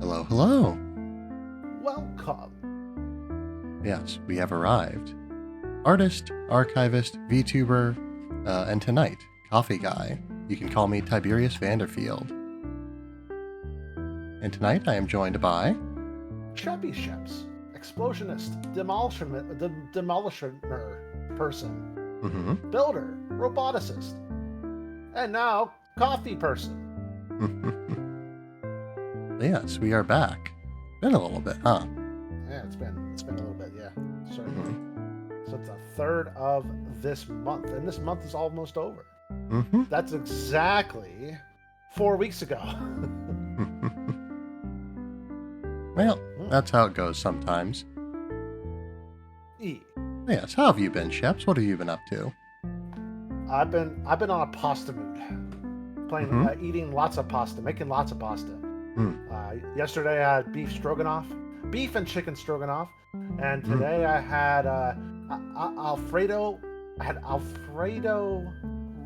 Hello, hello. Welcome. Yes, we have arrived. Artist, archivist, VTuber, and tonight, coffee guy. You can call me Tiberious Vanderfield. And tonight I am joined by... SheppySHEPS, explosionist, demolisher person, builder, roboticist, and now coffee person. Yes, we are back. Been a little bit, huh? Yeah, it's been a little bit, yeah. Certainly. So it's the 3rd of this month, and this month is almost over. That's exactly 4 weeks ago. Well, that's how it goes sometimes. Yes, how have you been, Sheps? What have you been up to? I've been on a pasta mood. Eating lots of pasta, making lots of pasta. Yesterday I had beef and chicken stroganoff, and today I had Alfredo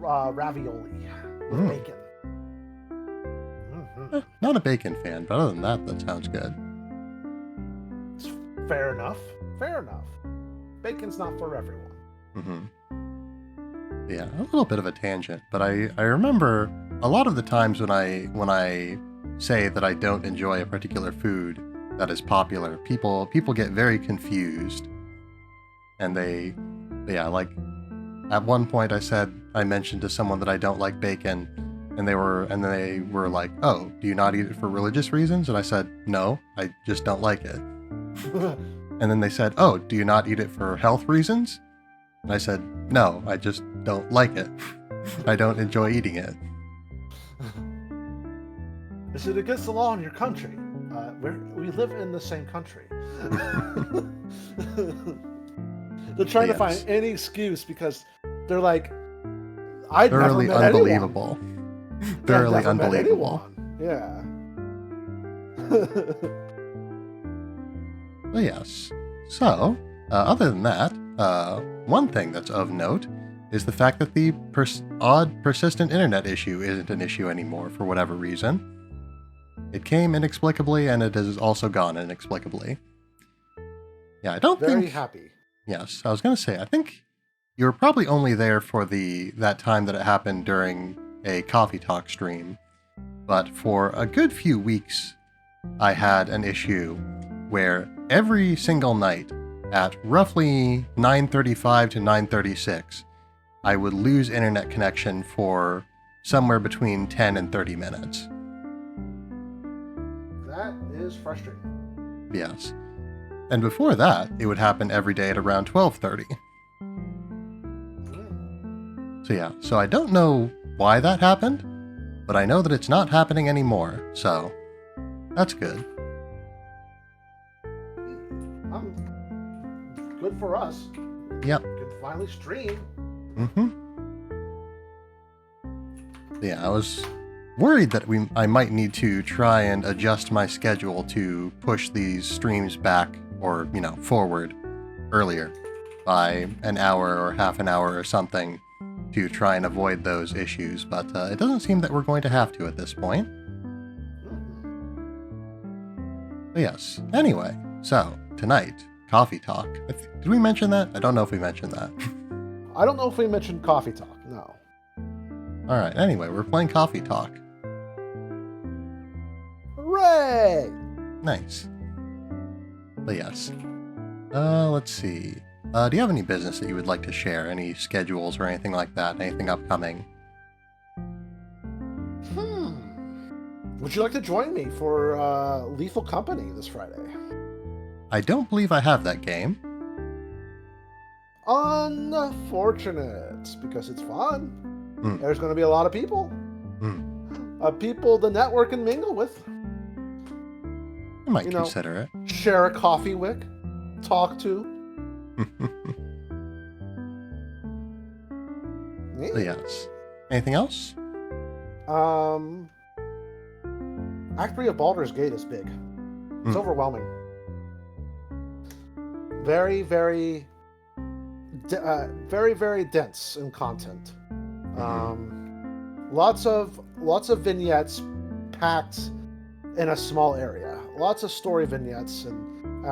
ravioli with bacon. Not a bacon fan, but other than that, that sounds good. It's fair enough. Bacon's not for everyone. Yeah, a little bit of a tangent, but I remember a lot of the times when I say that I don't enjoy a particular food that is popular, people get very confused, and like at one point I mentioned to someone that I don't like bacon, and they were like, "Oh, do you not eat it for religious reasons?" And I said, "No, I just don't like it." And then they said, "Oh, do you not eat it for health reasons?" And I said, "No, I just don't like it. I don't enjoy eating it." Is it against the law in your country? We live in the same country. They're trying to find any excuse because they're like, I've never met unbelievable. Anyone. Thoroughly unbelievable. Yeah. Well, yes. So, other than that, one thing that's of note is the fact that the odd persistent internet issue isn't an issue anymore for whatever reason. It came inexplicably, and it has also gone inexplicably. Yeah, I don't think... Very happy. Yes, I was going to say, I think you were probably only there for that time that it happened during a Coffee Talk stream. But for a good few weeks, I had an issue where every single night at roughly 9:35 to 9:36, I would lose internet connection for somewhere between 10 and 30 minutes. That is frustrating. Yes. And before that, it would happen every day at around 12:30. So I don't know why that happened, but I know that it's not happening anymore, so that's good. Good for us. Yep. We can finally stream. Yeah, I was worried that I might need to try and adjust my schedule to push these streams back or, forward earlier by an hour or half an hour or something to try and avoid those issues, but it doesn't seem that we're going to have to at this point. But yes, anyway, so tonight, Coffee Talk. Did we mention that? I don't know if we mentioned that. I don't know if we mentioned Coffee Talk, no. Alright, anyway, we're playing Coffee Talk. Hooray! Nice. But yes. Let's see. Do you have any business that you would like to share? Any schedules or anything like that? Anything upcoming? Would you like to join me for Lethal Company this Friday? I don't believe I have that game. Unfortunate, because it's fun. There's going to be a lot of people. People the network can mingle with. I might consider it. Share a coffee with. Talk to. Yes. Anything else? Act 3 of Baldur's Gate is big. It's overwhelming. Very, very, very dense in content. Lots of vignettes packed in a small area. lots of story vignettes and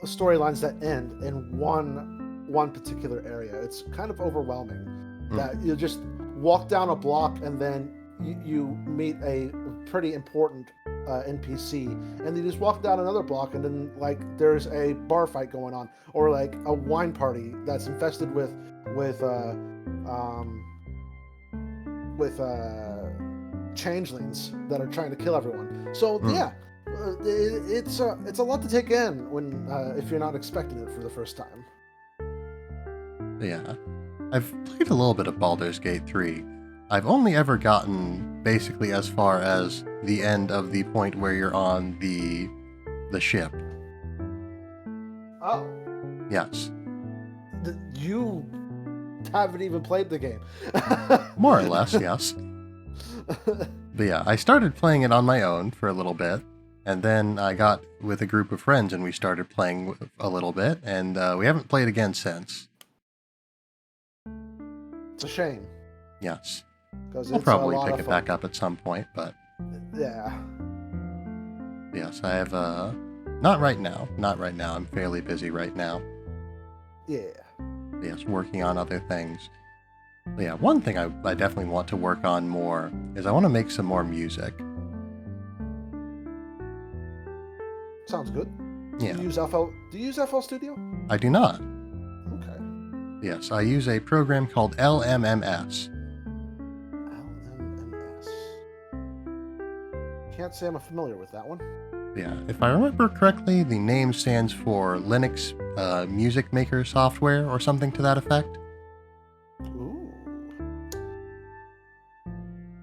storylines that end in one particular area. It's kind of overwhelming that you just walk down a block and then you meet a pretty important NPC, and you just walk down another block and then like there's a bar fight going on, or like a wine party that's infested with changelings that are trying to kill everyone. So yeah, it's a lot to take in when if you're not expecting it for the first time. Yeah, I've played a little bit of Baldur's Gate 3. I've only ever gotten basically as far as the end of the point where you're on the ship. Oh. Yes. You haven't even played the game. More or less, yes. But yeah, I started playing it on my own for a little bit, and then I got with a group of friends and we started playing a little bit, and we haven't played again since. It's a shame. Yes. I'll probably pick it back up at some point, but... Yeah. Yes, I have, not right now. Not right now. I'm fairly busy right now. Yeah. Yes, working on other things. But yeah, one thing I definitely want to work on more is I want to make some more music. Sounds good. Yeah. Do you use FL Studio? I do not. Okay. Yes, I use a program called LMMS. Can't say I'm familiar with that one. Yeah, if I remember correctly, the name stands for Linux Music Maker Software or something to that effect. Ooh.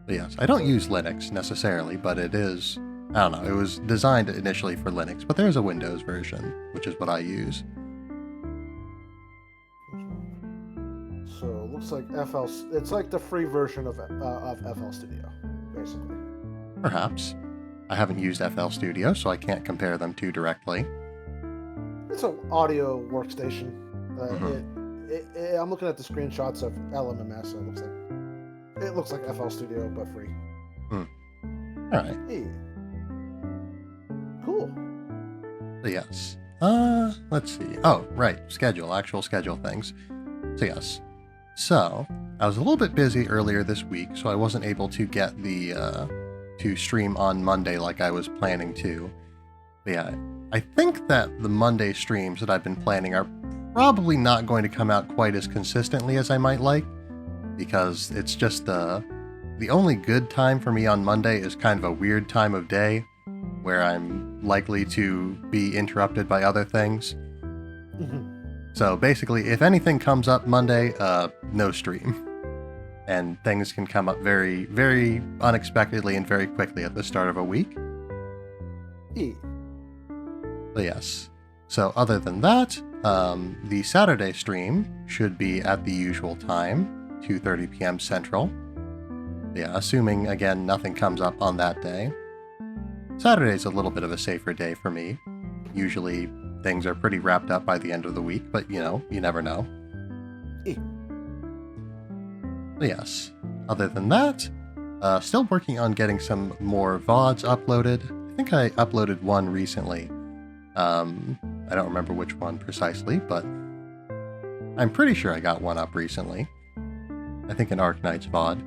But yes, I don't use Linux necessarily, but it is, I don't know, it was designed initially for Linux, but there's a Windows version, which is what I use. So it looks like it's like the free version of FL Studio, basically. Perhaps. I haven't used FL Studio, so I can't compare them too directly. It's an audio workstation. I'm looking at the screenshots of LMMS, and it looks like FL Studio, but free. All right. Hey. Cool. So yes. Let's see. Oh, right. Actual schedule things. So yes. So, I was a little bit busy earlier this week, so I wasn't able to get to stream on Monday like I was planning to. But yeah, I think that the Monday streams that I've been planning are probably not going to come out quite as consistently as I might like, because it's just the only good time for me on Monday is kind of a weird time of day where I'm likely to be interrupted by other things. So basically, if anything comes up Monday, no stream. And things can come up very, very unexpectedly and very quickly at the start of a week. Yeah. So yes. So other than that, the Saturday stream should be at the usual time, 2:30 p.m. Central. Yeah, assuming, again, nothing comes up on that day. Saturday's a little bit of a safer day for me. Usually things are pretty wrapped up by the end of the week, but you know, you never know. Yeah. Yes. Other than that, still working on getting some more VODs uploaded. I think I uploaded one recently. I don't remember which one precisely, but I'm pretty sure I got one up recently. I think an Arknights VOD.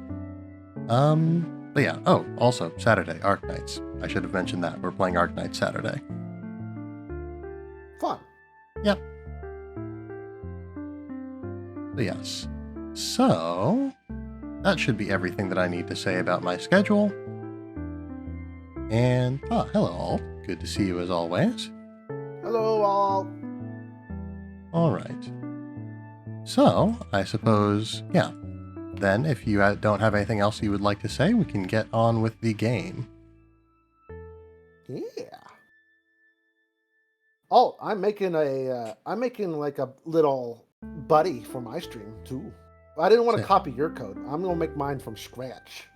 But yeah. Oh, also Saturday, Arknights. I should have mentioned that. We're playing Arknights Saturday. Fun. Yep. But yes. So, that should be everything that I need to say about my schedule. And, hello all. Good to see you as always. Hello all. Alright. So, I suppose, yeah. Then, if you don't have anything else you would like to say, we can get on with the game. Yeah. Oh, I'm making like a little buddy for my stream too. I didn't want to copy your code. I'm going to make mine from scratch.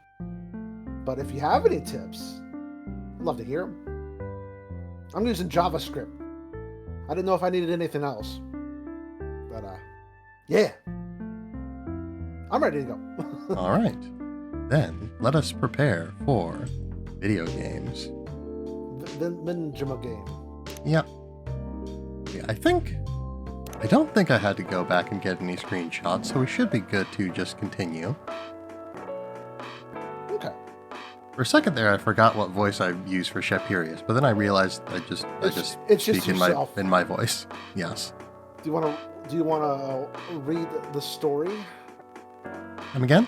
But if you have any tips, I'd love to hear them. I'm using JavaScript. I didn't know if I needed anything else. But, yeah. I'm ready to go. All right. Then, let us prepare for video games. Minjima game. Yeah. Yeah, I don't think I had to go back and get any screenshots, so we should be good to just continue. Okay. For a second there, I forgot what voice I used for Tiberious, but then I realized I just speak in my voice. Yes. Do you want to read the story? Come again?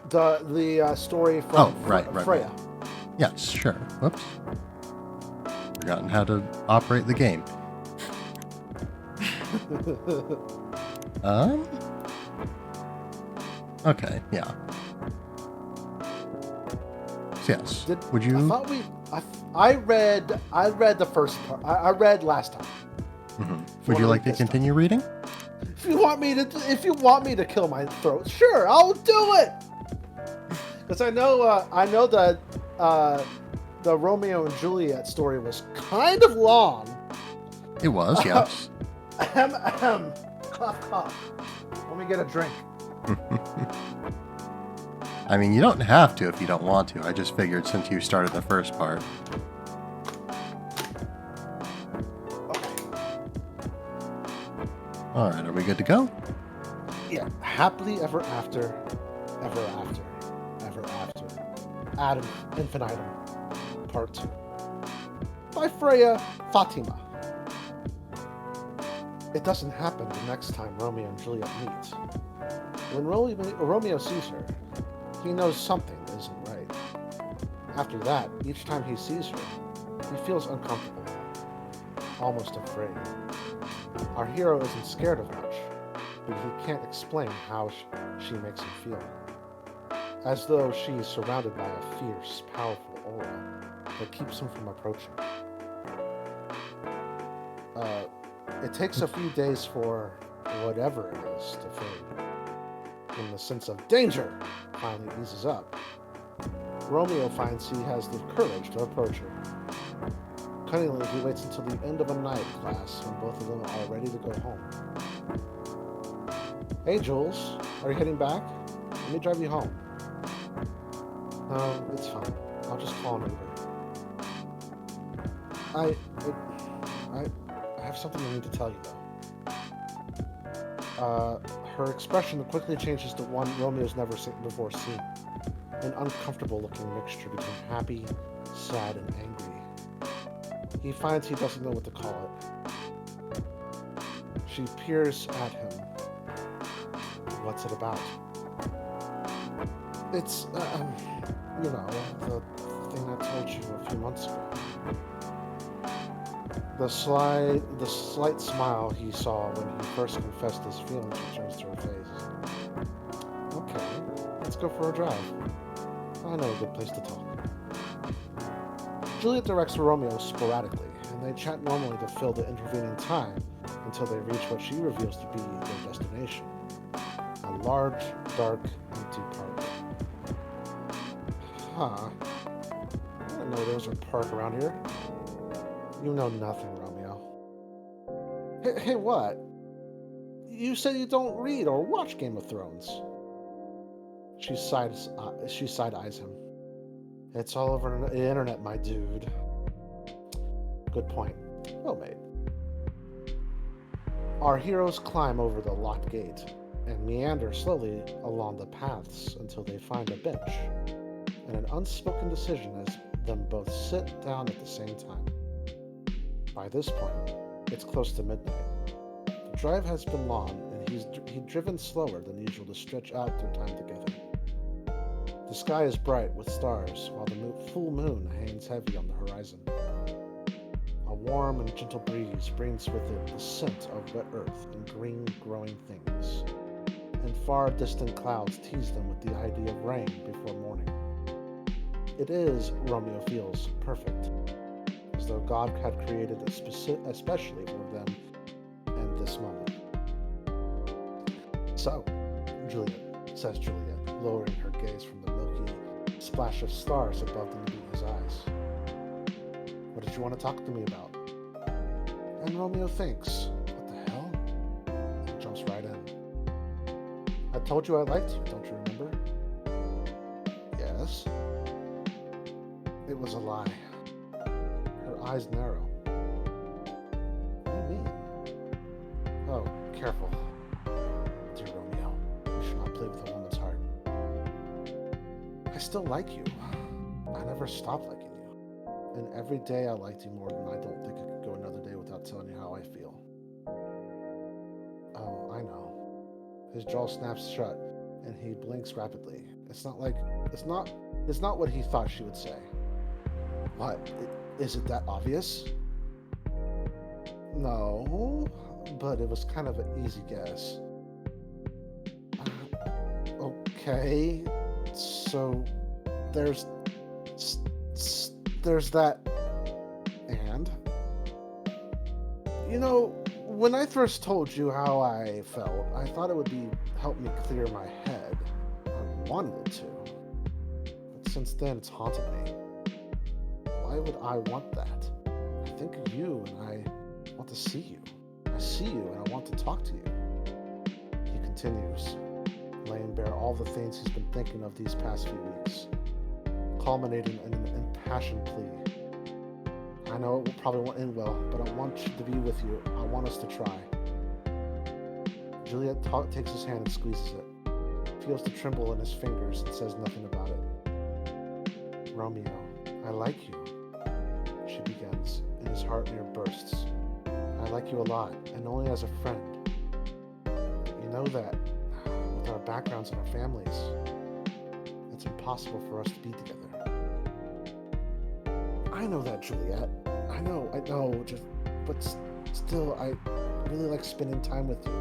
The story from right. Freya. Yes, sure. Whoops. Forgotten how to operate the game. Okay, yeah. So yes. Would you? I read the first part. I read last time. Mm-hmm. Would you like to continue reading? If you want me to kill my throat, sure, I'll do it. Because I know that the Romeo and Juliet story was kind of long. It was, yes. Cough, cough. Let me get a drink. I mean, you don't have to if you don't want to. I just figured since you started the first part. Okay. Alright, are we good to go? Yeah. Happily ever after, ever after, ever after. Ad infinitum. Part 2. By Freya Fatima. It doesn't happen the next time Romeo and Juliet meet. When Romeo sees her, he knows something isn't right. After that, each time he sees her, he feels uncomfortable, almost afraid. Our hero isn't scared of much, but he can't explain how she makes him feel. As though she is surrounded by a fierce, powerful aura that keeps him from approaching. It takes a few days for whatever it is to fade. When the sense of danger finally eases up, Romeo finds he has the courage to approach her. Cunningly, he waits until the end of a night class when both of them are ready to go home. Hey, Jules, are you heading back? Let me drive you home. No, it's fine. I'll just call an Uber. I have something I need to tell you, though. Her expression quickly changes to one Romeo's never before seen. An uncomfortable-looking mixture between happy, sad, and angry. He finds he doesn't know what to call it. She peers at him. What's it about? It's, you know, the thing I told you a few months ago. The slight smile he saw when he first confessed his feelings returns to her face. Okay, let's go for a drive. I know a good place to talk. Juliet directs Romeo sporadically, and they chat normally to fill the intervening time until they reach what she reveals to be their destination. A large, dark, empty park. Huh. I didn't know there was a park around here. You know nothing, Romeo. Hey, what? You said you don't read or watch Game of Thrones. She side-eyes him. It's all over the internet, my dude. Good point. Well made. Our heroes climb over the locked gate and meander slowly along the paths until they find a bench, and an unspoken decision as them both sit down at the same time. By this point, it's close to midnight. The drive has been long, and he'd driven slower than usual to stretch out their time together. The sky is bright with stars, while the full moon hangs heavy on the horizon. A warm and gentle breeze brings with it the scent of wet earth and green growing things, and far distant clouds tease them with the idea of rain before morning. It is, Romeo feels, perfect, as though God had created it especially for them and this moment. So, says Juliet, lowering her gaze from the milky splash of stars above the Medusa's eyes. What did you want to talk to me about? And Romeo thinks, what the hell? And jumps right in. I told you I liked you, don't you remember? Yes. It was a lie. Her eyes narrow. What do you mean? Oh, careful. Dear Romeo, you should not play with a woman's heart. I still like you. I never stopped liking you. And every day I liked you more than I don't think I could go another day without telling you how I feel. Oh, I know. His jaw snaps shut, and he blinks rapidly. It's not what he thought she would say. What? Is it that obvious? No, but it was kind of an easy guess. Okay, so there's that, and you know, when I first told you how I felt, I thought it would help me clear my head. I wanted it to, but since then it's haunted me. Why would I want that? I think of you and I want to see you. I see you and I want to talk to you. He continues, laying bare all the things he's been thinking of these past few weeks, culminating in an impassioned plea. I know it probably won't end well, but I want you to be with you. I want us to try. Juliet takes his hand and squeezes it, feels the tremble in his fingers and says nothing about it. Romeo, I like you, she begins, and his heart near bursts. I like you a lot, and only as a friend. You know that, with our backgrounds and our families, it's impossible for us to be together. I know that, Juliet. I know, but still, I really like spending time with you.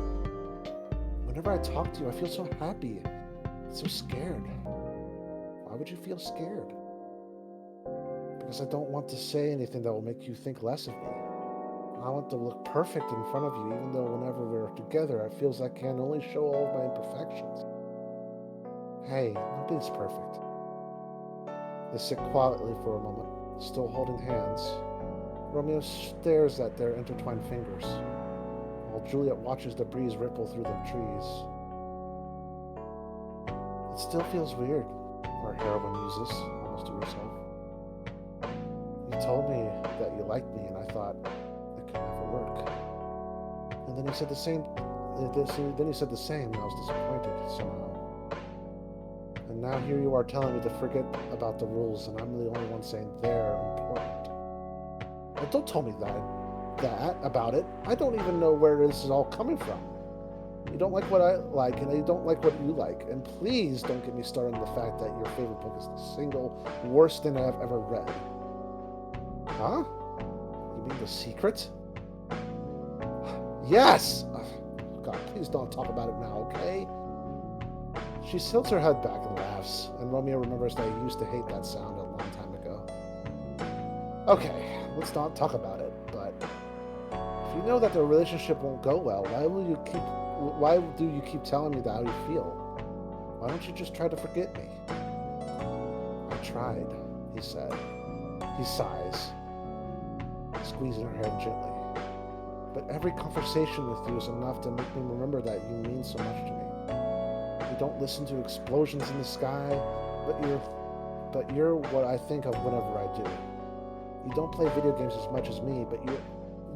Whenever I talk to you, I feel so happy, so scared. Why would you feel scared? Because I don't want to say anything that will make you think less of me. I want to look perfect in front of you, even though whenever we're together, it feels like I can only show all of my imperfections. Hey, nobody's perfect. They sit quietly for a moment, still holding hands. Romeo stares at their intertwined fingers, while Juliet watches the breeze ripple through the trees. It still feels weird, our heroine muses, almost to herself. You told me that you liked me, and I thought it could never work. And then he said the same. Then he said the same, and I was disappointed somehow. And now here you are telling me to forget about the rules, and I'm the only one saying they're important. But don't tell me that about it. I don't even know where this is all coming from. You don't like what I like, and you don't like what you like. And please don't get me started on the fact that your favorite book is the single worst thing I've ever read. Huh? You mean The Secret? Yes! Oh, God, please don't talk about it now, okay? She tilts her head back and laughs, and Romeo remembers that he used to hate that sound a long time ago. Okay, let's not talk about it, but if you know that the relationship won't go well, why do you keep telling me that how you feel? Why don't you just try to forget me? I tried, he said. He sighs, squeezing her head gently. But every conversation with you is enough to make me remember that you mean so much to me. You don't listen to explosions in the sky, but you're what I think of whenever I do. You don't play video games as much as me, but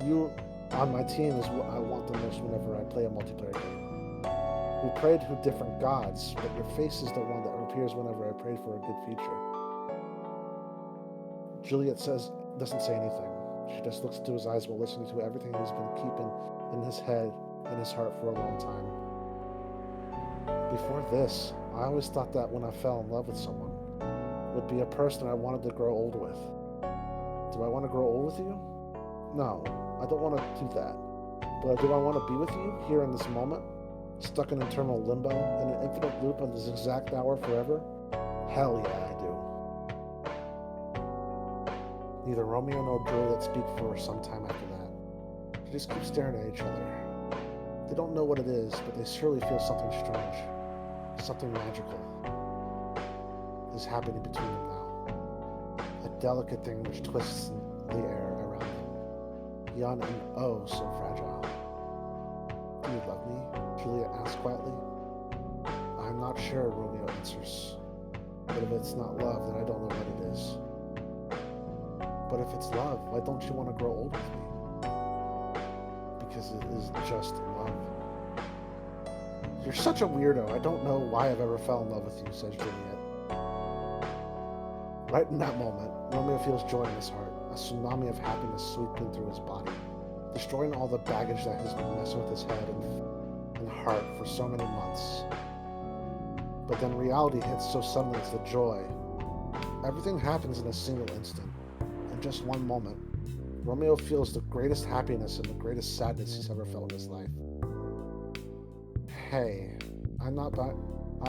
you on my team is what I want the most whenever I play a multiplayer game. We prayed to different gods, but your face is the one that appears whenever I pray for a good future. Juliet doesn't say anything. She just looks into his eyes while listening to everything he's been keeping in his head and his heart for a long time. Before this, I always thought that when I fell in love with someone, would be a person I wanted to grow old with. Do I want to grow old with you? No, I don't want to do that. But do I want to be with you here in this moment, stuck in eternal limbo, in an infinite loop of this exact hour forever? Hell yeah, I do. Neither Romeo nor Juliet speak for some time after that. They just keep staring at each other. They don't know what it is, but they surely feel something strange, something magical is happening between them now. A delicate thing which twists in the air around them, young and oh so fragile. Do you love me? Juliet asks quietly. I'm not sure, Romeo answers. But if it's not love, then I don't know what it is. But if it's love, why don't you want to grow old with me? Because it is just love. You're such a weirdo. I don't know why I've ever fell in love with you, says Juliet. Right in that moment, Romeo feels joy in his heart, a tsunami of happiness sweeping through his body, destroying all the baggage that has been messing with his head and heart for so many months. But then reality hits so suddenly, it's the joy. Everything happens in a single instant. In just one moment, Romeo feels the greatest happiness and the greatest sadness he's ever felt in his life. Hey, I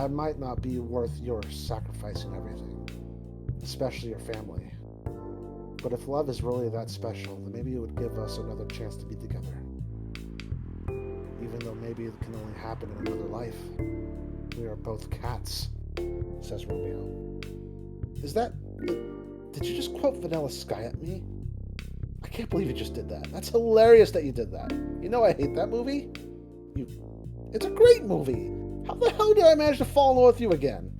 might not be worth your sacrificing everything, especially your family. But if love is really that special, then maybe it would give us another chance to be together. Even though maybe it can only happen in another life. We are both cats, says Romeo. Did you just quote Vanilla Sky at me? I can't believe you just did that. That's hilarious that you did that. You know I hate that movie. It's a great movie. How the hell did I manage to fall in love with you again?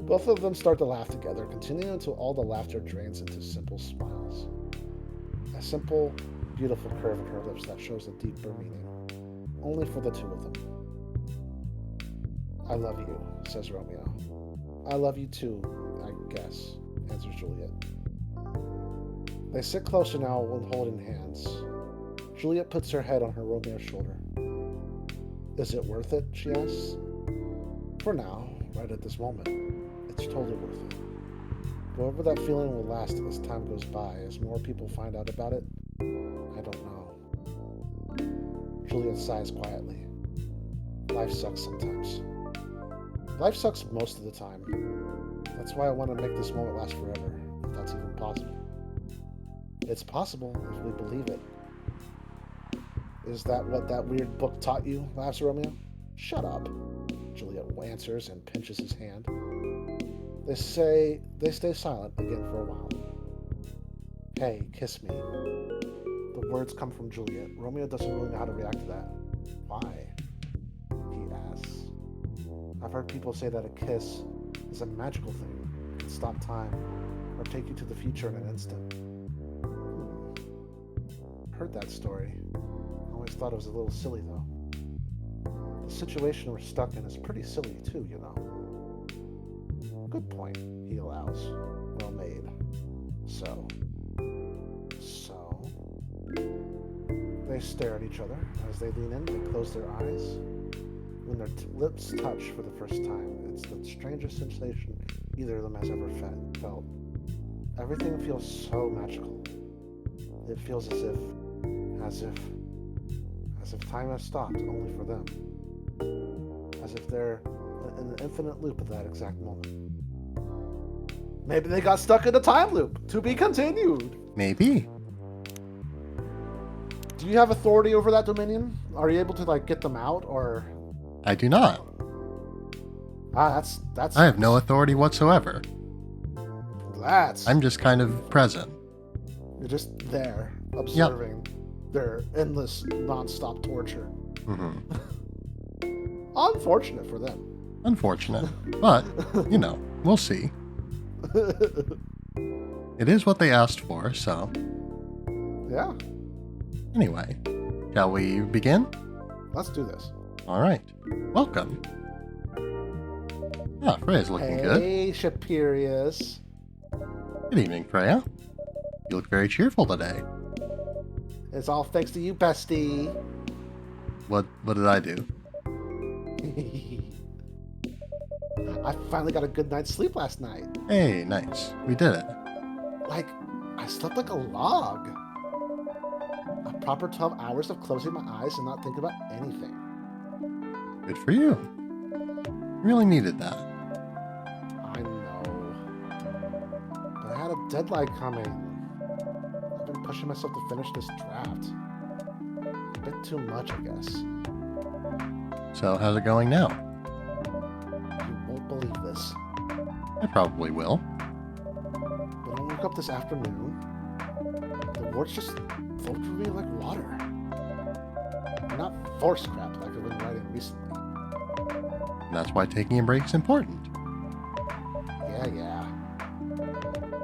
Both of them start to laugh together, continuing until all the laughter drains into simple smiles. A simple, beautiful curve in her lips that shows a deeper meaning, only for the two of them. I love you, says Romeo. I love you too, I guess, answers Juliet. They sit closer now when holding hands. Juliet puts her head on Romeo's shoulder. Is it worth it, she asks. For now, right at this moment, it's totally worth it. However that feeling will last as time goes by, as more people find out about it, I don't know. Juliet sighs quietly. Life sucks sometimes. Life sucks most of the time. That's why I want to make this moment last forever, if that's even possible. It's possible if we believe it. Is that what that weird book taught you? Laughs Romeo. Shut up, Juliet answers and pinches his hand. They stay silent again for a while. Hey, kiss me. The words come from Juliet. Romeo doesn't really know how to react to that. Why? He asks. I've heard people say that a kiss is a magical thing. It can stop time or take you to the future in an instant. Heard that story. I always thought it was a little silly though. The situation we're stuck in is pretty silly too, you know. Good point, he allows. Well made. So. They stare at each other. As they lean in, they close their eyes. When their lips touch for the first time, it's the strangest sensation either of them has ever felt. Everything feels so magical. It feels as if time has stopped only for them. As if they're in an infinite loop at that exact moment. Maybe they got stuck in a time loop. To be continued. Maybe. Do you have authority over that dominion? Are you able to get them out, or? I do not. That's. I have no authority whatsoever. That's. I'm just kind of present. You're just there, observing their endless, non-stop torture. Mm-hmm. Unfortunate for them. Unfortunate, but we'll see. It is what they asked for, so. Yeah. Anyway, shall we begin? Let's do this. All right. Welcome. Ah, Freya's looking good. Hey, Tiberious. Good evening, Freya. You look very cheerful today. It's all thanks to you, bestie. What did I do? I finally got a good night's sleep last night. Hey, nice. We did it. I slept like a log. A proper 12 hours of closing my eyes and not thinking about anything. Good for you. Really needed that. I know. But I had a deadline coming. I've been pushing myself to finish this draft. A bit too much, I guess. So, how's it going now? You won't believe this. I probably will. When I woke up this afternoon, the words just flowed through me like water. And not force crap like I've been writing recently. And that's why taking a break is important. Yeah.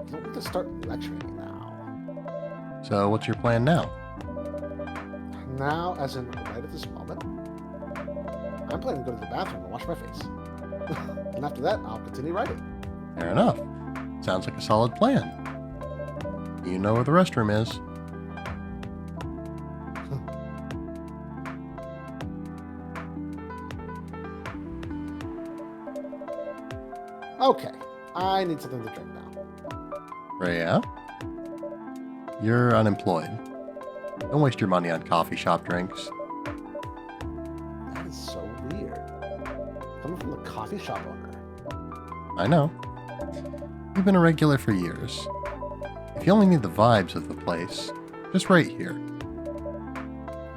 You don't to start lecturing now. So what's your plan now? Now, as in right at this moment, I'm planning to go to the bathroom and wash my face. And after that, I'll continue writing. Fair enough. Sounds like a solid plan. You know where the restroom is. Okay, I need something to drink now. Freya? You're unemployed. Don't waste your money on coffee shop drinks. That is so weird. Coming from the coffee shop owner. I know. You've been a regular for years. If you only need the vibes of the place, just right here.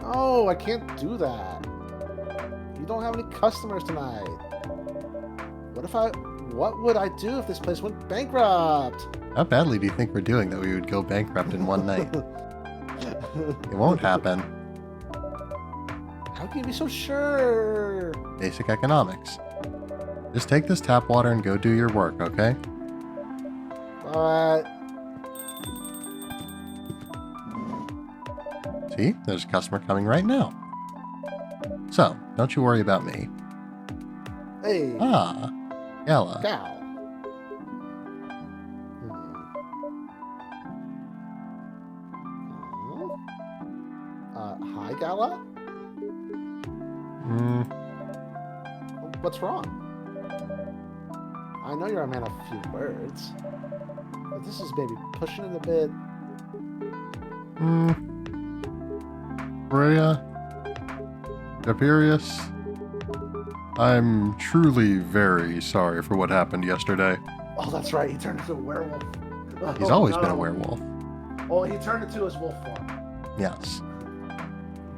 Oh, I can't do that. You don't have any customers tonight. What would I do if this place went bankrupt? How badly do you think we're doing that we would go bankrupt in one night? It won't happen. How can you be so sure? Basic economics. Just take this tap water and go do your work, okay? But... See? There's a customer coming right now. So, don't you worry about me. Hey. Ah, Gala. Gal. Hi, Gala? What's wrong? I know you're a man of few words, but this is maybe pushing it a bit. Freya? Tiberious? I'm truly very sorry for what happened yesterday. Oh, that's right. He turned into a werewolf. He's always been a werewolf. Oh, he turned into his wolf form. Yes.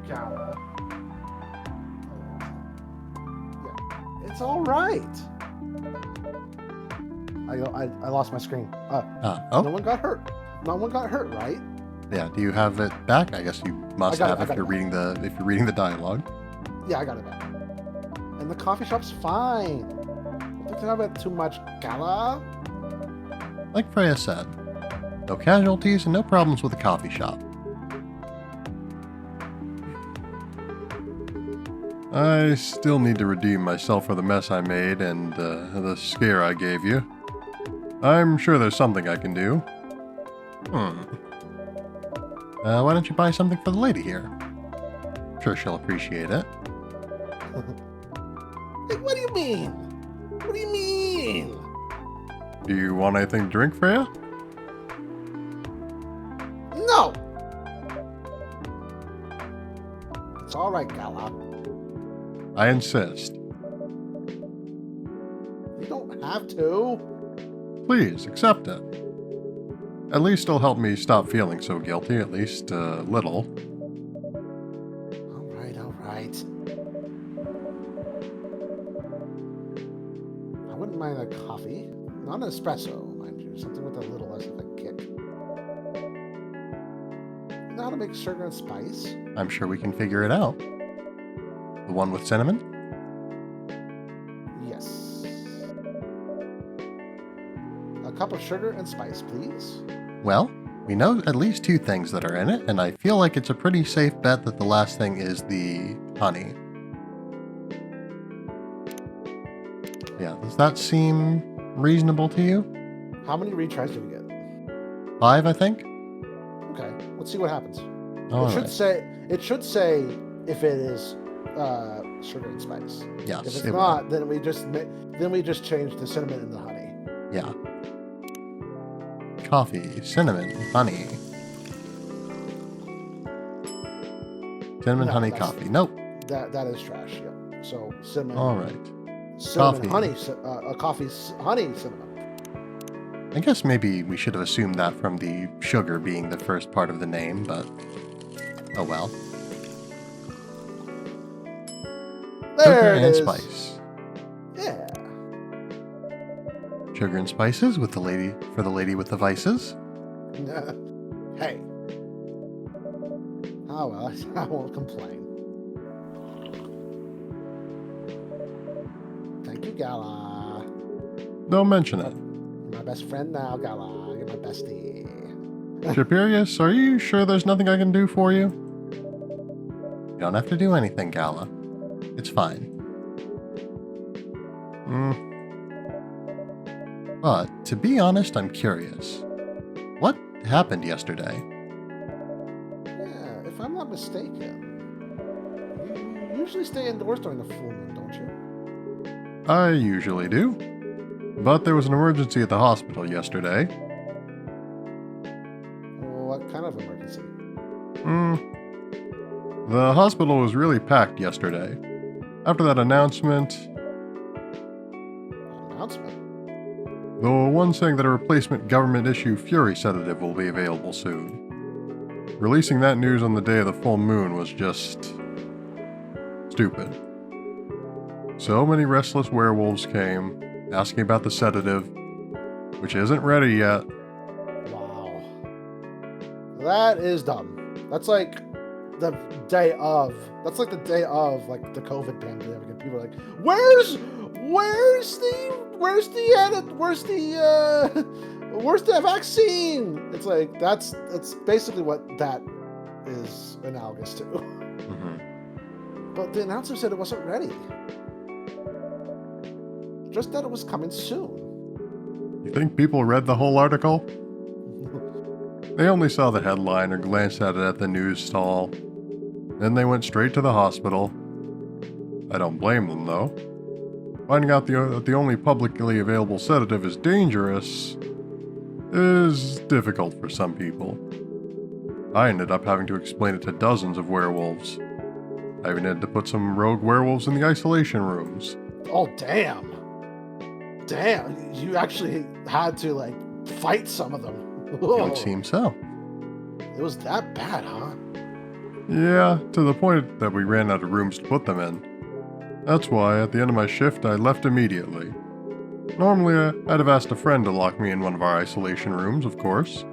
Gala. Yeah, it's all right. I lost my screen. Oh. No one got hurt. No one got hurt, right? Yeah. Do you have it back? I guess you must have if you're reading the dialogue. Yeah, I got it back. And the coffee shop's fine. Don't think about it too much, Gala. Like Freya said, no casualties and no problems with the coffee shop. I still need to redeem myself for the mess I made and the scare I gave you. I'm sure there's something I can do. Why don't you buy something for the lady here? Sure she'll appreciate it. Hey, what do you mean? What do you mean? Do you want anything to drink, Freya? No! It's all right, Gala. I insist. You don't have to. Please, accept it. At least it'll help me stop feeling so guilty, at least a little. All right. I wouldn't mind a coffee. Not an espresso, mind you. Something with a little less of a kick. You know how to make sugar and spice? I'm sure we can figure it out. The one with cinnamon? Yes. A cup of sugar and spice, please. Well, we know at least two things that are in it, and I feel like it's a pretty safe bet that the last thing is the honey. Yeah, does that seem reasonable to you? How many retries do we get? 5, I think? Okay, let's see what happens. All it right. should say if it is sugar and spice. Yes. If it's not, then we just change the cinnamon and the honey. Yeah. Coffee, cinnamon, honey. Cinnamon, honey, coffee. Nope. That is trash. Yep. So cinnamon. All right. Cinnamon, Coffee. Coffee, honey, cinnamon. I guess maybe we should have assumed that from the sugar being the first part of the name, but oh well. There Sugar it and is. spice. Yeah. Sugar and spices with the lady with the vices. Hey. Oh well, I won't complain. Thank you, Gala. Don't mention it. You're my best friend now, Gala. You're my bestie. Tiberious, are you sure there's nothing I can do for you? You don't have to do anything, Gala. It's fine. But, to be honest, I'm curious. What happened yesterday? Yeah, if I'm not mistaken, you usually stay indoors during the full moon, don't you? I usually do. But there was an emergency at the hospital yesterday. What kind of emergency? The hospital was really packed yesterday. After that announcement... Announcement? The one saying that a replacement government-issue Fury sedative will be available soon. Releasing that news on the day of the full moon was just... stupid. So many restless werewolves came, asking about the sedative, which isn't ready yet. Wow. That is dumb. That's like the day of. That's like the day of like the COVID pandemic, and people are like, "Where's the vaccine?" It's like that's basically what that is analogous to. Mm-hmm. But the announcer said it wasn't ready. Just that it was coming soon. You think people read the whole article? They only saw the headline or glanced at it at the news stall. Then they went straight to the hospital. I don't blame them, though. Finding out that the only publicly available sedative is dangerous is difficult for some people. I ended up having to explain it to dozens of werewolves. I even had to put some rogue werewolves in the isolation rooms. Oh, damn. Damn, you actually had to, like, fight some of them. It would seem so. It was that bad, huh? Yeah, to the point that we ran out of rooms to put them in. That's why, at the end of my shift, I left immediately. Normally, I'd have asked a friend to lock me in one of our isolation rooms, of course.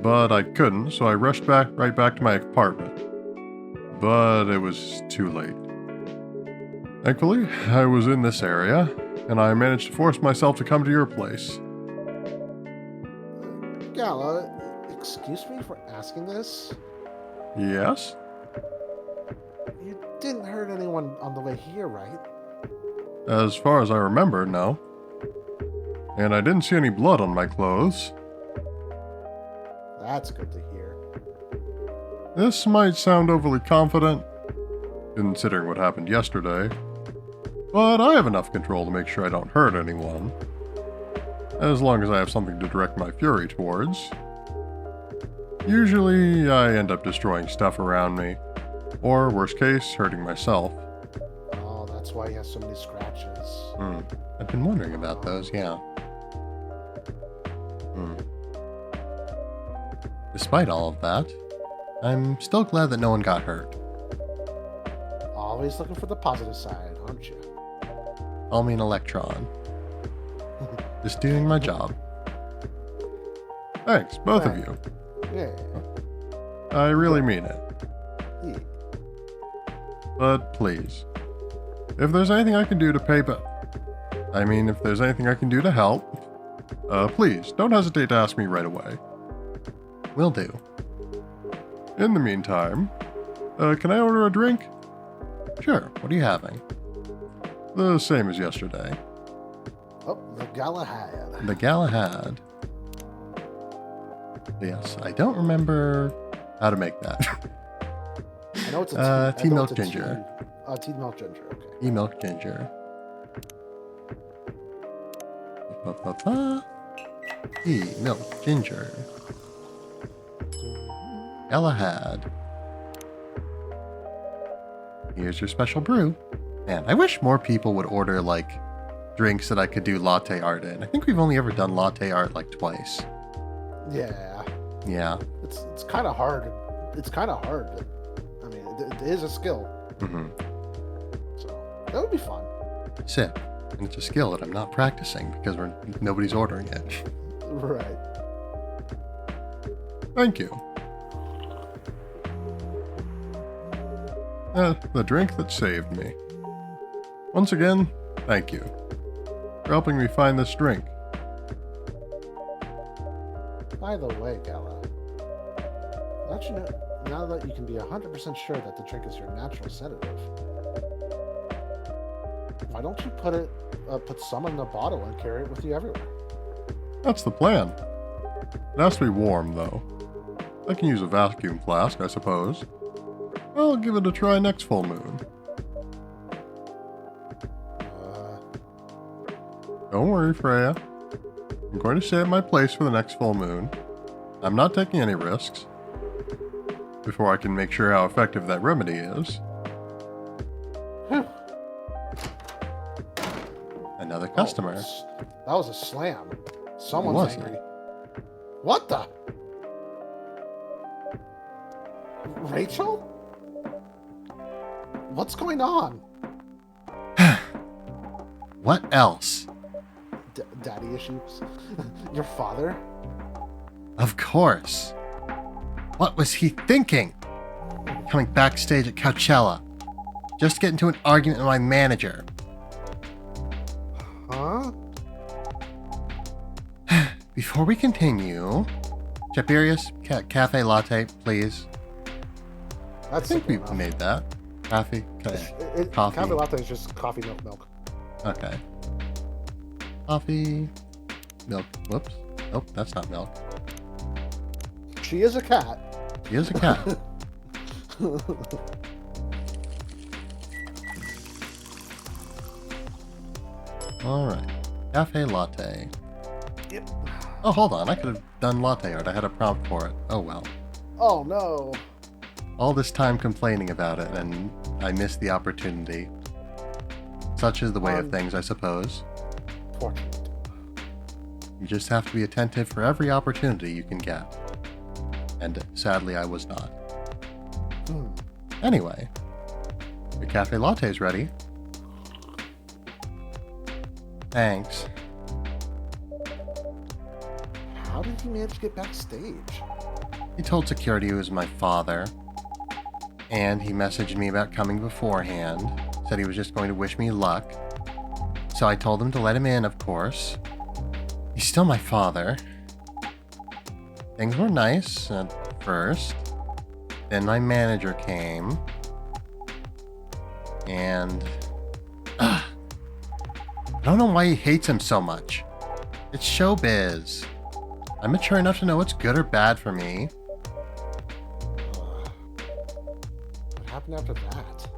But I couldn't, so I rushed right back to my apartment. But it was too late. Thankfully, I was in this area, and I managed to force myself to come to your place. Gala, excuse me for asking this? Yes? You didn't hurt anyone on the way here, right? As far as I remember, no. And I didn't see any blood on my clothes. That's good to hear. This might sound overly confident, considering what happened yesterday, but I have enough control to make sure I don't hurt anyone. As long as I have something to direct my fury towards. Usually, I end up destroying stuff around me, or worst case, hurting myself. Oh, that's why you have so many scratches. I've been wondering about those, yeah. Despite all of that, I'm still glad that no one got hurt. Always looking for the positive side, aren't you? Call me an electron. Just doing my job. Thanks, both of you. Yeah. I really mean it. Yeah. But please, if there's anything I can do to pay back... if there's anything I can do to help, please, don't hesitate to ask me right away. Will do. In the meantime, can I order a drink? Sure, what are you having? The same as yesterday. Oh, the Galahad. The Galahad. Yes, I don't remember how to make that. I know it's a tea milk ginger. Tea milk ginger, okay. Tea milk ginger. Tea milk ginger. Galahad. Here's your special brew. Man, I wish more people would order, like, drinks that I could do latte art in. I think we've only ever done latte art, like, twice. Yeah. Yeah. It's kind of hard. It's kind of hard, but, I mean, it is a skill. Mm-hmm. So, that would be fun. Sick. And it's a skill that I'm not practicing because nobody's ordering it. Right. Thank you. The drink that saved me. Once again, thank you for helping me find this drink. By the way, Gala, let you know now that you can be 100% sure that the drink is your natural sedative. Why don't you put some in the bottle and carry it with you everywhere? That's the plan. It has to be warm, though. I can use a vacuum flask, I suppose. I'll give it a try next full moon. Don't worry, Freya. I'm going to stay at my place for the next full moon. I'm not taking any risks. Before I can make sure how effective that remedy is. Another customer. Oh, that was a slam. Someone's angry. What the? Rachel? What's going on? What else? Daddy issues? Your father? Of course. What was he thinking? Coming backstage at Coachella. Just to get into an argument with my manager. Huh? Before we continue, Tiberious cafe latte, please. I think we made that. Coffee? Coffee. Cafe latte is just coffee, milk. Okay. Coffee, milk. Whoops. Nope, that's not milk. She is a cat. She is a cat. Alright. Cafe latte. Yep. Oh, hold on. I could have done latte art. I had a prompt for it. Oh, well. Oh, no. All this time complaining about it, and I missed the opportunity. Such is the way of things, I suppose. Fortunate. You just have to be attentive for every opportunity you can get. And sadly, I was not. Anyway, your cafe latte is ready. Thanks. How did he manage to get backstage? He told security he was my father. And he messaged me about coming beforehand. Said he was just going to wish me luck. So I told him to let him in, of course. He's still my father. Things were nice at first. Then my manager came. And... I don't know why he hates him so much. It's showbiz. I'm mature enough to know what's good or bad for me. What happened after that?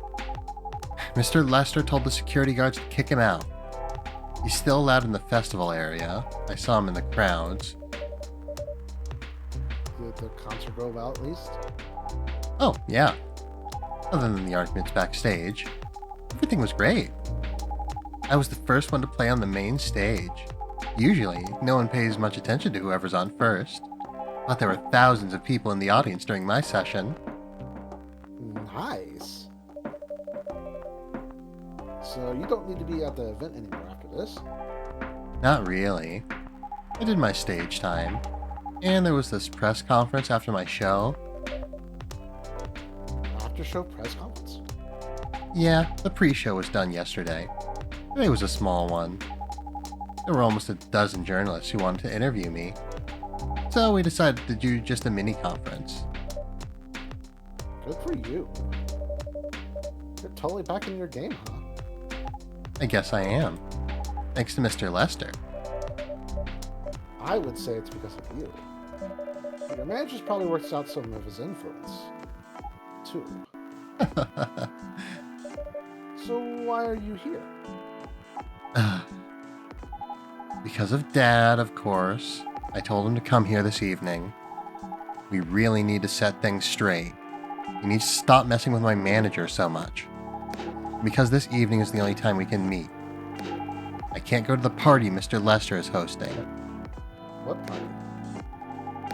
Mr. Lester told the security guards to kick him out. He's still allowed in the festival area. I saw him in the crowds. Did the concert go well at least? Oh, yeah. Other than the arguments backstage, everything was great. I was the first one to play on the main stage. Usually, no one pays much attention to whoever's on first. But there were thousands of people in the audience during my session. Nice. So you don't need to be at the event anymore after this? Not really. I did my stage time. And there was this press conference after my show. After show press conference? Yeah, the pre-show was done yesterday. Today was a small one. There were almost a dozen journalists who wanted to interview me. So we decided to do just a mini conference. Good for you. You're totally back in your game, huh? I guess I am. Thanks to Mr. Lester. I would say it's because of you. Your manager's probably worked out some of his influence, too. So why are you here? Because of Dad, of course. I told him to come here this evening. We really need to set things straight. He needs to stop messing with my manager so much. Because this evening is the only time we can meet. I can't go to the party Mr. Lester is hosting. What party?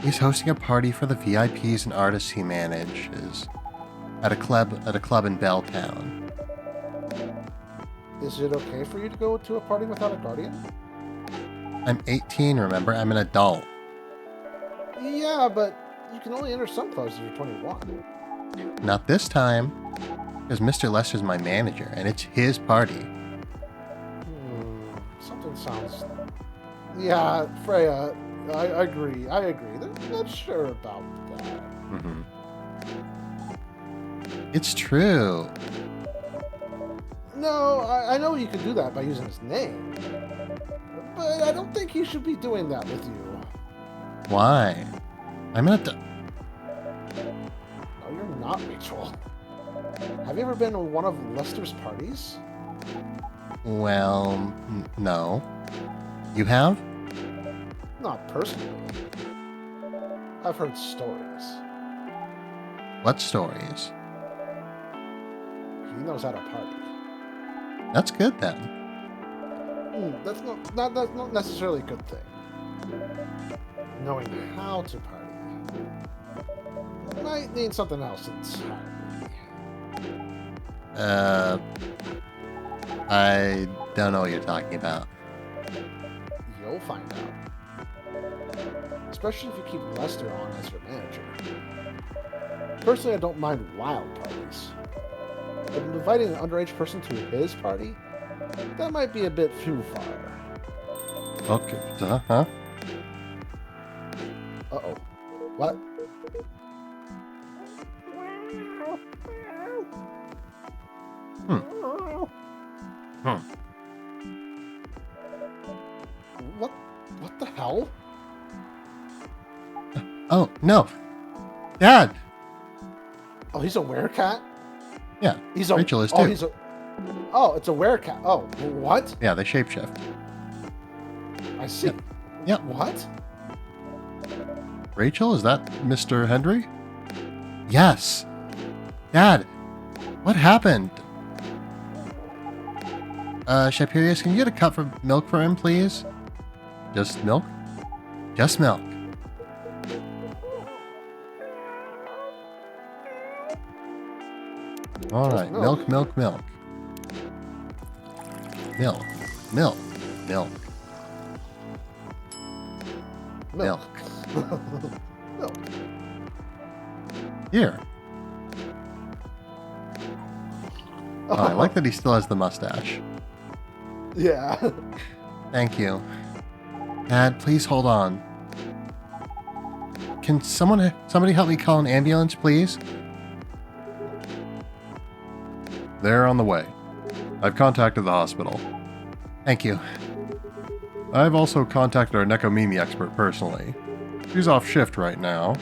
He's hosting a party for the VIPs and artists he manages at a club in Belltown. Is it okay for you to go to a party without a guardian? I'm 18, remember? I'm an adult. Yeah, but you can only enter some clubs if you're 21. Not this time. Because Mr. Lester's my manager, and it's his party. Something sounds... Yeah, Freya, I agree. I agree. I'm not sure about that. Mm-hmm. It's true. No, I know you can do that by using his name, but I don't think he should be doing that with you. Why? I'm gonna. No, you're not, Rachel. Have you ever been to one of Lester's parties? Well, no. You have? Not personally. I've heard stories. What stories? He knows how to party. That's good then. That's not necessarily a good thing. Knowing how to party might mean something else entirely. I don't know what you're talking about. You'll find out. Especially if you keep Lester on as your manager. Personally, I don't mind wild parties. But inviting an underage person to his party, that might be a bit too far. Okay. Huh? Uh-oh. What? What the hell? Oh, no. Dad! Oh, he's a werecat? Yeah, He's a, Rachel is too. It's a werecat. Oh, what? Yeah, they shapeshift. I see. Yep. What? Rachel, is that Mr. Henry? Yes. Dad, what happened? Tiberious, can you get a cup of milk for him, please? Just milk? Just milk. All right, milk. Milk. Milk. Here. Oh, I like that he still has the mustache. Yeah. Thank you. Dad, please hold on. Can somebody help me call an ambulance, please? They're on the way. I've contacted the hospital. Thank you. I've also contacted our Necomimi expert personally. She's off shift right now,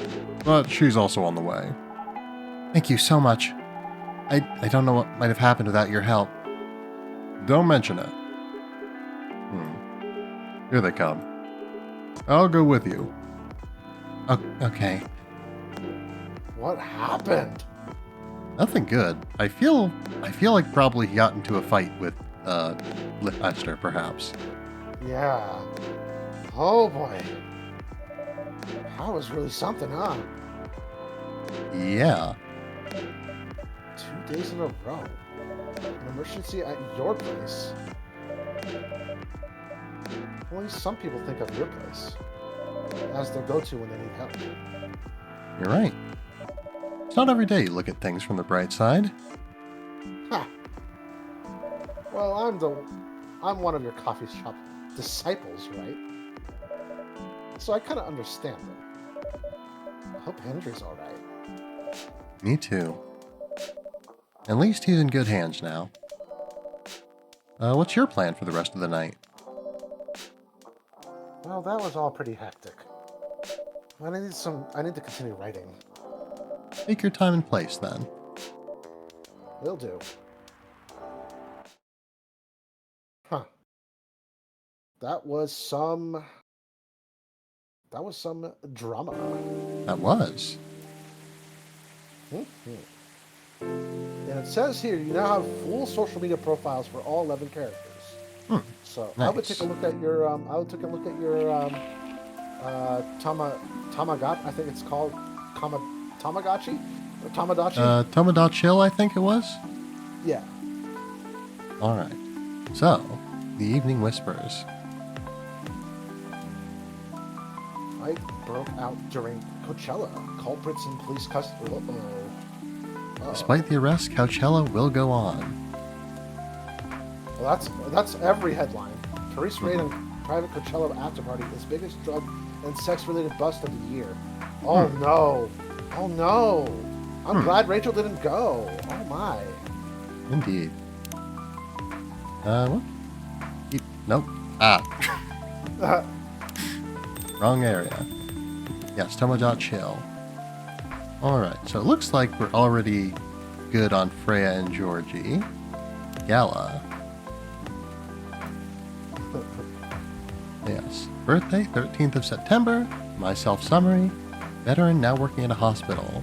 but she's also on the way. Thank you so much. I don't know what might have happened without your help. Don't mention it. Here they come. I'll go with you. Okay. What happened? Nothing good. I feel like probably he got into a fight with Lester, perhaps. Yeah. Oh boy. That was really something, huh? Yeah. 2 days in a row. An emergency at your place. Only some people think of your place as their go-to when they need help. You're right. It's not every day you look at things from the bright side. Ha! Well, I'm one of your coffee shop disciples, right? So I kind of understand them. I hope Henry's all right. Me too. At least he's in good hands now. What's your plan for the rest of the night? Well, that was all pretty hectic. I need to continue writing. Take your time and place, then. Will do. Huh. That was some drama. That was. And it says here you now have full social media profiles for all 11 characters. So nice. I would take a look at your Tamagotchi. I think it's called Tamagotchi or Tamagotchi. Tomodachi, I think it was. Yeah. All right. So, the Evening Whispers. Fight broke out during Coachella. Culprits in police custody. Despite the arrest, Coachella will go on. Well, that's every headline. Police raid on private Coachella after party is biggest drug and sex-related bust of the year. Oh no! Oh no! I'm glad Rachel didn't go. Oh my! Indeed. What? Nope. Ah. Wrong area. Yes, Chill. Alright, so it looks like we're already good on Freya and Georgie. Gala. Yes. Birthday, 13th of September. Myself summary. Veteran, now working at a hospital.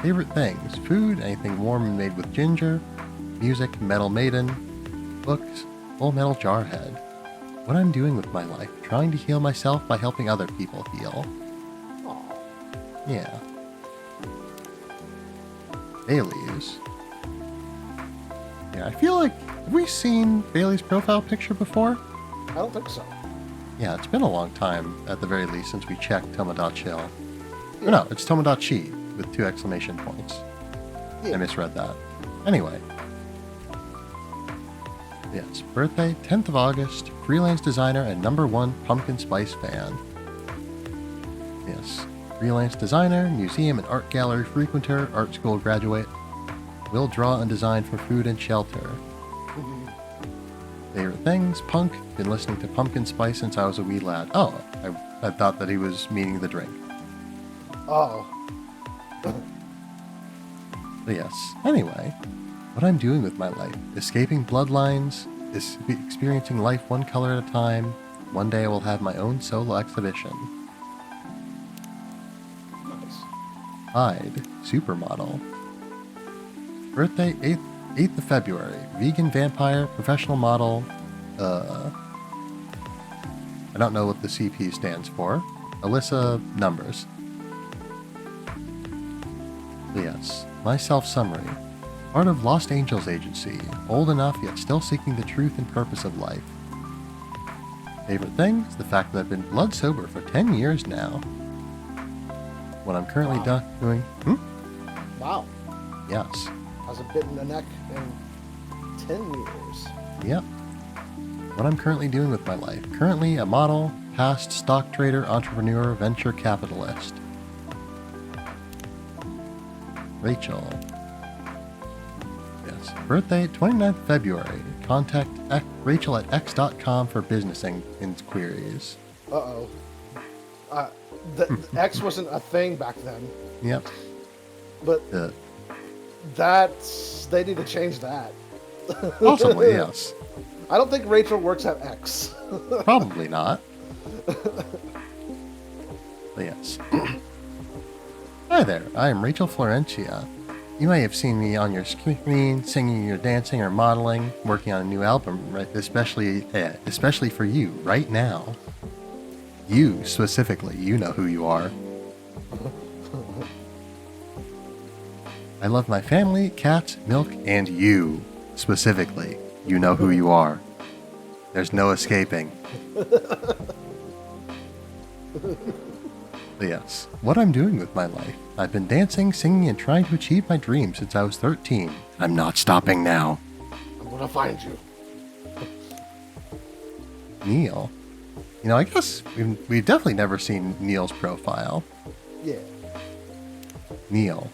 Favorite things. Food, anything warm and made with ginger. Music, Metal Maiden. Books, Full Metal Jarhead. What I'm doing with my life. Trying to heal myself by helping other people heal. Aww. Yeah. Bailey's. Yeah, I feel like, have we seen Bailey's profile picture before? I don't think so. Yeah, it's been a long time, at the very least, since we checked Toma.chill. Yeah. No, it's Toma.chi with 2 exclamation points. Yeah. I misread that. Anyway. Yes, birthday, 10th of August, freelance designer and #1 pumpkin spice fan. Yes, freelance designer, museum and art gallery frequenter, art school graduate. Will draw and design for food and shelter. Favorite things, punk, been listening to Pumpkin Spice since I was a wee lad. Oh, I thought that he was meaning the drink. Oh. But yes, anyway, what I'm doing with my life, escaping bloodlines, is experiencing life one color at a time. One day I will have my own solo exhibition. Nice. Hyde, supermodel. Birthday, 8th of February, vegan vampire, professional model, I don't know what the CP stands for. Alyssa Numbers. Yes, my self-summary. Part of Lost Angels Agency, old enough yet still seeking the truth and purpose of life. Favorite things? The fact that I've been blood sober for 10 years now. What I'm currently doing... Wow. Yes. Hasn't bitten a neck in 10 years. Yep. What I'm currently doing with my life. Currently a model, past stock trader, entrepreneur, venture capitalist. Rachel. Yes. Birthday, 29th February. Contact Rachel at x.com for business inquiries. Uh-oh. X wasn't a thing back then. Yep. But they need to change that. Possibly, yes. I don't think Rachel works at X. Probably not. But yes. Hi there, I am Rachel Florentia. You may have seen me on your screen, singing or dancing or modeling, working on a new album, right? Especially for you, right now. You, specifically, you know who you are. I love my family, cats, milk, and you, specifically. You know who you are. There's no escaping. But yes, what I'm doing with my life. I've been dancing, singing, and trying to achieve my dreams since I was 13. I'm not stopping now. I'm gonna find you. Neil. You know, I guess we've definitely never seen Neil's profile. Yeah. Neil.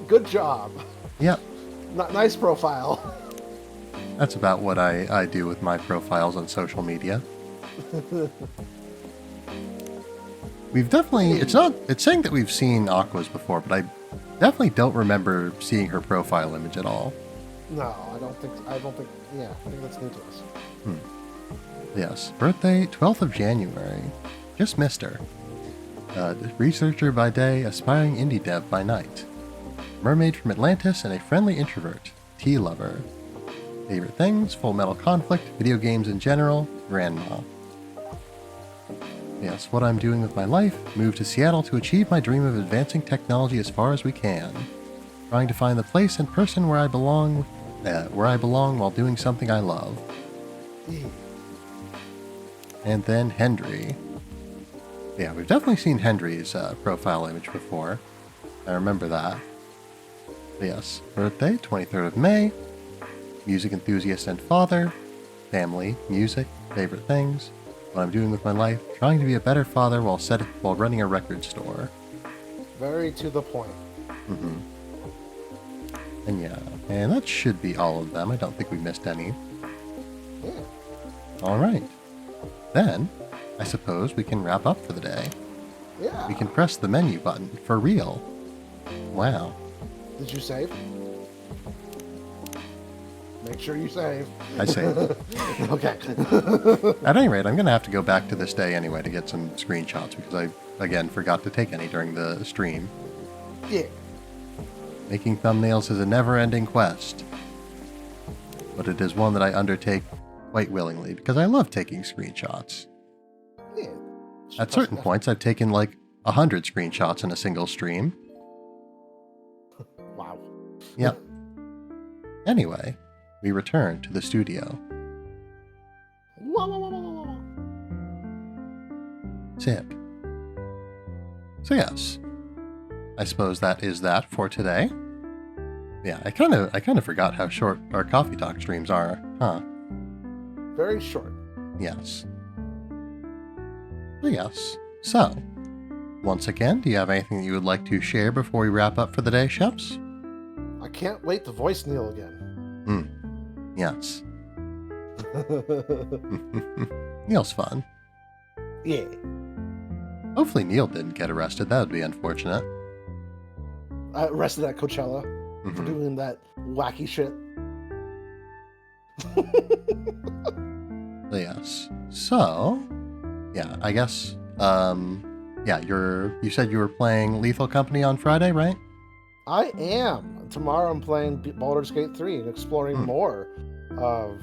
Good job. Yep. Nice profile. That's about what I do with my profiles on social media. We've definitely, it's saying that we've seen Aqua's before, but I definitely don't remember seeing her profile image at all. No, I don't think, yeah, I think that's new to us. Yes, birthday, 12th of January. Just missed her. Researcher by day, aspiring indie dev by night. Mermaid from Atlantis and a friendly introvert. Tea lover. Favorite things, Full Metal Conflict, video games in general, grandma. Yes, what I'm doing with my life, moved to Seattle to achieve my dream of advancing technology as far as we can. Trying to find the place and person where I belong while doing something I love. And then Hendry. Yeah, we've definitely seen Hendry's profile image before. I remember that. But yes, birthday, 23rd of May. Music enthusiast and father. family, music, favorite things, what I'm doing with my life, trying to be a better father while running a record store. Very to the point. Mm-hmm. And yeah, and that should be all of them. I don't think we missed any. Yeah. All right. Then, I suppose we can wrap up for the day. Yeah. We can press the menu button for real. Wow. Did you save? Make sure you save. I saved. Okay. At any rate, I'm going to have to go back to this day anyway to get some screenshots because I, again, forgot to take any during the stream. Yeah. Making thumbnails is a never-ending quest. But it is one that I undertake quite willingly because I love taking screenshots. Yeah. At certain points, I've taken like 100 screenshots in a single stream. Wow. Yep. Anyway, we return to the studio. Sip. So yes, I suppose that is that for today. Yeah, I kind of forgot how short our coffee talk streams are, huh? Very short. Yes. But yes. So, once again, do you have anything that you would like to share before we wrap up for the day, Sheps? I can't wait to voice Neil again. Yes. Neil's fun. Yeah. Hopefully Neil didn't get arrested. That would be unfortunate. Arrested at Coachella for doing that wacky shit. Yes. So, yeah, I guess, yeah, you said you were playing Lethal Company on Friday, right? I am. Tomorrow I'm playing Baldur's Gate 3 and exploring more of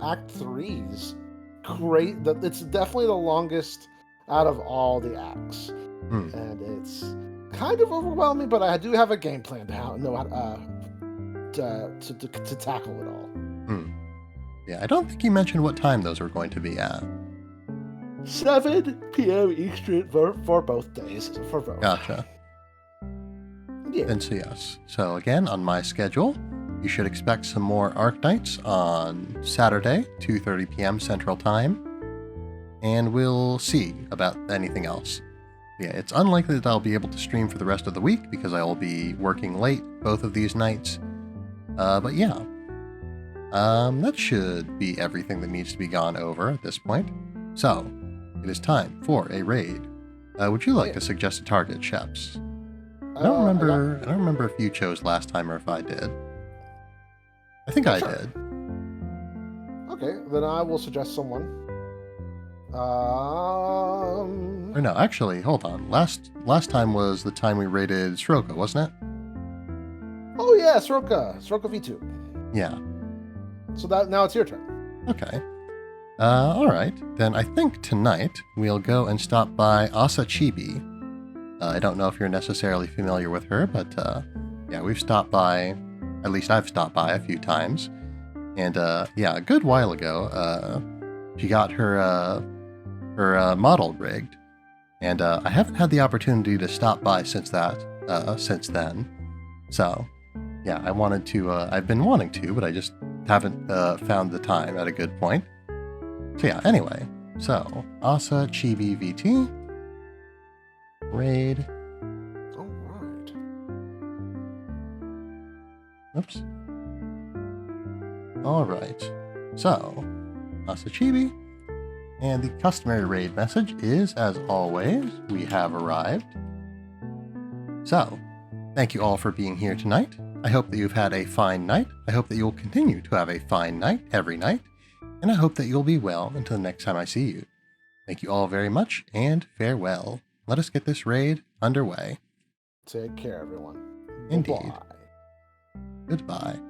Act 3's. Great. It's definitely the longest out of all the acts. And it's kind of overwhelming, but I do have a game plan to tackle it all. Yeah, I don't think you mentioned what time those were going to be at. 7 p.m. Eastern for both days. For both. Gotcha. Yeah. And so yes. So again, on my schedule, you should expect some more Arc Nights on Saturday, 2:30 p.m. Central Time. And we'll see about anything else. Yeah, it's unlikely that I'll be able to stream for the rest of the week because I will be working late both of these nights. But yeah. That should be everything that needs to be gone over at this point. So, it is time for a raid. Would you like to suggest a target, Sheps? I don't remember if you chose last time or if I did. I think I did. Okay, then I will suggest someone. Or no, actually, hold on. Last time was the time we raided Sroka, wasn't it? Oh yeah, Sroka V2. Yeah. So now it's your turn. Okay. Alright. Then I think tonight we'll go and stop by Asa Chibi. I don't know if you're necessarily familiar with her, but yeah, we've stopped by, at least I've stopped by a few times. And yeah, a good while ago, she got her model rigged. And I haven't had the opportunity to stop by since then. So, yeah, I've been wanting to, but I just haven't found the time at a good point. So yeah, anyway, so Asa Chibi VT raid. All right. Oops. All right. So Asa Chibi, and the customary raid message is, as always, we have arrived. So, thank you all for being here tonight. I hope that you've had a fine night. I hope that you'll continue to have a fine night every night. And I hope that you'll be well until the next time I see you. Thank you all very much, and farewell. Let us get this raid underway. Take care, everyone. Indeed. Bye. Goodbye.